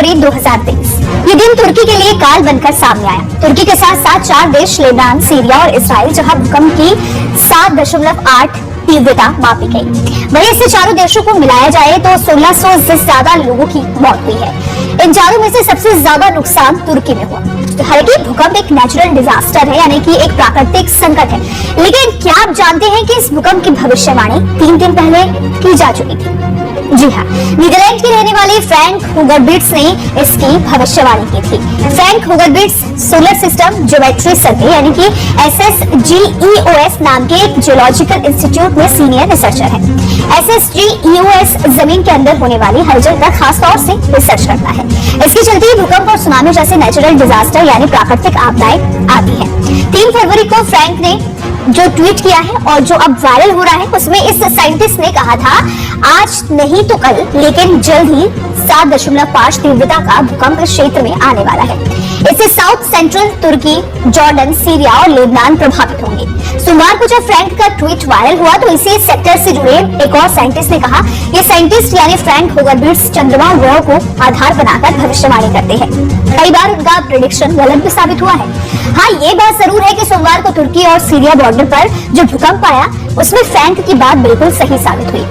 फरवरी 2023 ये दिन तुर्की के लिए काल बनकर सामने आया। तुर्की के साथ साथ 4 देश लेबनान, सीरिया और इसराइल जहां भूकंप की 7.8 तीव्रता मापी गई। वहीं इससे चारों देशों को मिलाया जाए तो 1600 से ज्यादा लोगों की मौत हुई है। इन चारों में से सबसे ज्यादा नुकसान तुर्की में हुआ। हालांकि भूकंप एक नेचुरल डिजास्टर है, यानी कि एक प्राकृतिक संकट है, लेकिन क्या आप जानते हैं कि इस भूकंप की भविष्यवाणी 3 दिन पहले की जा चुकी थी? जी हाँ, नीदरलैंड के रहने वाले फ्रैंक हुगरबिट्स ने इसकी भविष्यवाणी की थी। फ्रैंक हुगरबिट्स सोलर सिस्टम ज्योमेट्री सर्वे यानी कि SSGEOS नाम के एक जियोलॉजिकल इंस्टीट्यूट में सीनियर रिसर्चर है। SSGEOS जमीन के अंदर होने वाली हलचल पर खास तौर से रिसर्च करता है। इसके चलते भूकंप और सुनामी जैसे नेचुरल डिजास्टर यानी प्राकृतिक आपदाएं आती है। 3 फरवरी को फ्रैंक ने जो ट्वीट किया है और जो अब वायरल हो रहा है, उसमें इस साइंटिस्ट ने कहा था, आज नहीं तो कल लेकिन जल्द ही 7.5 तीव्रता का भूकंप इस क्षेत्र में आने वाला है। इससे साउथ सेंट्रल तुर्की, जॉर्डन, सीरिया और लेबनान प्रभावित होंगे। सोमवार को जब फ्रैंक का ट्वीट वायरल हुआ तो इसी सेक्टर से जुड़े एक और साइंटिस्ट ने कहा, ये साइंटिस्ट यानी फ्रैंक हुगरबिट्स चंद्रमा ग्रह को आधार बनाकर भविष्यवाणी करते हैं। कई बार उनका प्रेडिक्शन गलत भी साबित हुआ है। हाँ, ये बात जरूर है कि सोमवार को तुर्की और सीरिया बॉर्डर पर जो भूकंप आया उसमें फ्रैंक की बात बिल्कुल सही साबित हुई।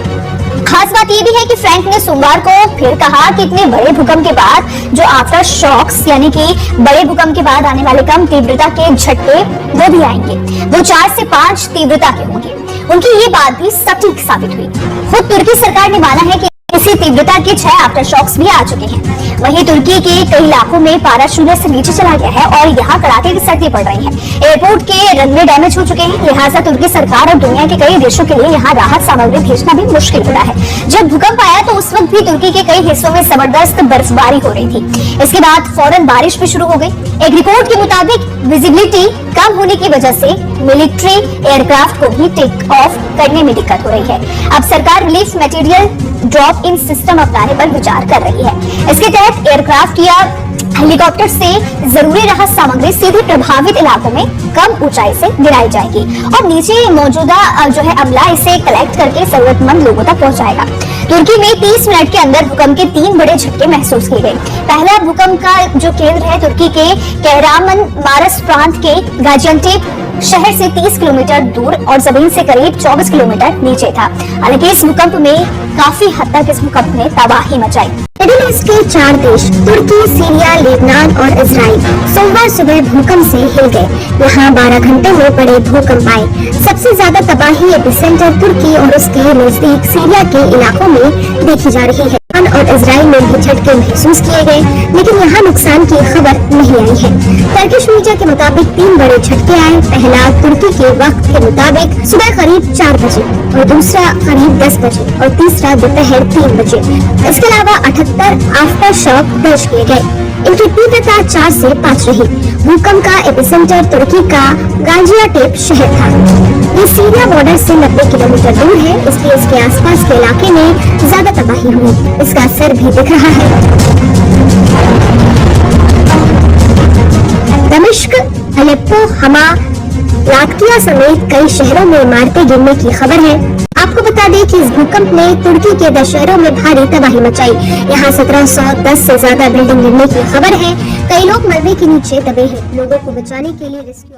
खास बात यह भी है कि फ्रैंक ने सोमवार को फिर कहा कि इतने बड़े भूकंप के बाद जो आफ्टर शॉक्स यानी कि बड़े भूकंप के बाद आने वाले कम तीव्रता के झटके वो भी आएंगे, वो 4 से 5 तीव्रता के होंगे। उनकी ये बात भी सटीक साबित हुई। खुद तुर्की सरकार ने माना है कि इसी तीव्रता के 6 आफ्टर शॉक्स भी आ चुके हैं। वहीं तुर्की के कई इलाकों में पारा शून्य से नीचे चला गया है और यहाँ कड़ाके की सर्दी पड़ रही है। एयरपोर्ट के रनवे डैमेज हो चुके हैं, लिहाजा तुर्की सरकार और दुनिया के कई देशों के लिए यहाँ राहत सामग्री भेजना भी मुश्किल हो रहा है। जब भूकंप आया तो उस वक्त भी तुर्की के कई हिस्सों में जबरदस्त बर्फबारी हो रही थी। इसके बाद फौरन बारिश भी शुरू हो गई। एक रिपोर्ट के मुताबिक विजिबिलिटी कम होने की वजह से मिलिट्री एयरक्राफ्ट को भी टेक ऑफ करने में दिक्कत हो रही है। अब सरकार relief material drop in system अपनाने पर विचार कर रही है। इसके तहत एयरक्राफ्ट या हेलीकॉप्टर से जरूरी राहत सामग्री सीधे प्रभावित इलाकों में कम ऊंचाई से गिराई जाएगी और नीचे मौजूदा जो है अमला इसे कलेक्ट करके जरूरतमंद लोगों तक पहुंचाएगा। तुर्की में 30 मिनट के अंदर भूकंप के 3 बड़े झटके महसूस किए गए। पहला भूकंप का जो केंद्र है तुर्की के कैरामन मारस प्रांत के गाजियान्टेप शहर से 30 किलोमीटर दूर और जमीन से करीब 24 किलोमीटर नीचे था। हालांकि इस भूकंप में काफी हद तक इस भूकंप ने तबाही मचाई। मिडिल ईस्ट के 4 देश तुर्की, सीरिया, लेबनान और इजराइल सोमवार सुबह भूकंप से हिल गए। यहाँ 12 घंटे में बड़े भूकंप आए। सबसे ज्यादा तबाही एपिसेंटर तुर्की और उसके नजदीक सीरिया के इलाकों में देखी जा रही है और इजराइल में भी झटके महसूस किए गए, लेकिन यहाँ नुकसान की खबर नहीं आई है। टर्किश मीडिया के मुताबिक 3 बड़े झटके आए। पहला तुर्की के वक्त के मुताबिक सुबह करीब 4 बजे और दूसरा करीब 10 बजे और तीसरा दोपहर 3 बजे। इसके अलावा 78 आफ्टर शॉक दर्ज किए गए। इनकी तीव्रता 4 से 5 रही। भूकंप का एपिसेंटर तुर्की का गाजियान्टेप शहर था। ये सीरिया बॉर्डर से 90 किलोमीटर दूर है, इसलिए इसके आसपास के इलाके में ज्यादा तबाही हुई। इसका असर भी दिख रहा है। दमिश्क, अलेप्पो, हमा, लात्किया समेत कई शहरों में इमारतें गिरने की खबर है। आपको बता दें कि इस भूकंप ने तुर्की के 10 शहरों में भारी तबाही मचाई। यहाँ 1710 से ज्यादा बिल्डिंग गिरने की खबर है। कई लोग मलबे के नीचे दबे हैं। लोगों को बचाने के लिए रेस्क्यू